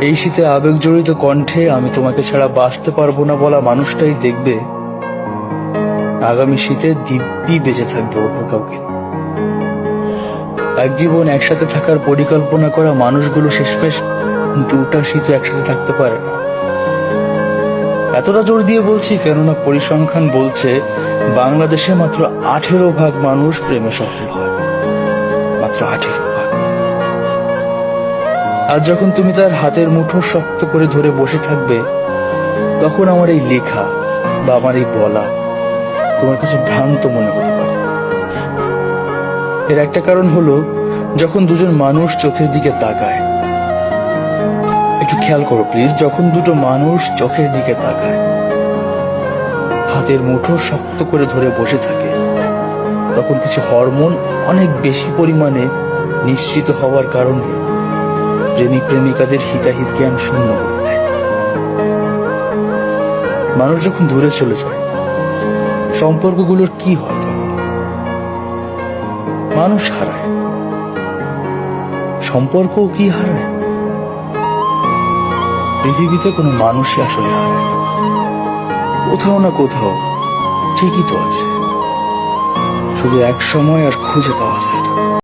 এই শীতে আবেগ জড়িত কণ্ঠে আমি তোমাকে ছাড়া বাঁচতে পারবো না বলা মানুষটাই দেখবে আগামী শীতে দিব্যি বেঁচে থাকবে অন্য কাউকে। এক জীবন একসাথে থাকার পরিকল্পনা করা মানুষগুলো শেষমেশ দুটা শীত একসাথে থাকতে পারে না। এতটা জোর দিয়ে বলছি কেননা পরিসংখ্যান বলছে বাংলাদেশে মাত্র 18% মানুষ প্রেমে সফল হয়, মাত্র 18%। আর যখন তুমি তার হাতের মুঠো শক্ত করে ধরে বসে থাকবে, তখন আমার এই লেখা বা আমার এই বলা তোমার কাছে ভ্রান্ত মনে হতে পারে। এর একটা কারণ হলো, যখন দুজন মানুষ চোখের দিকে তাকায়, একটু খেয়াল করো প্লিজ, যখন দুটো মানুষ চোখের দিকে তাকায়, হাতের মুঠো শক্ত করে ধরে বসে থাকে, তখন কিছু হরমোন অনেক বেশি পরিমাণে নিঃসৃত হওয়ার কারণে প্রেমিক প্রেমিকাদের হিতাহিত জ্ঞান শূন্য করে দেয়। মানুষ যখন দূরে চলে যায়, সম্পর্কগুলোর কি হয় তখন? মানুষ হারায়, সম্পর্কও কি হারায়? পৃথিবীতে কোনো মানুষই আসলে হারায় না, কোথাও না কোথাও ঠিকই তো আছে, শুধু এক সময় আর খুঁজে পাওয়া যায় না।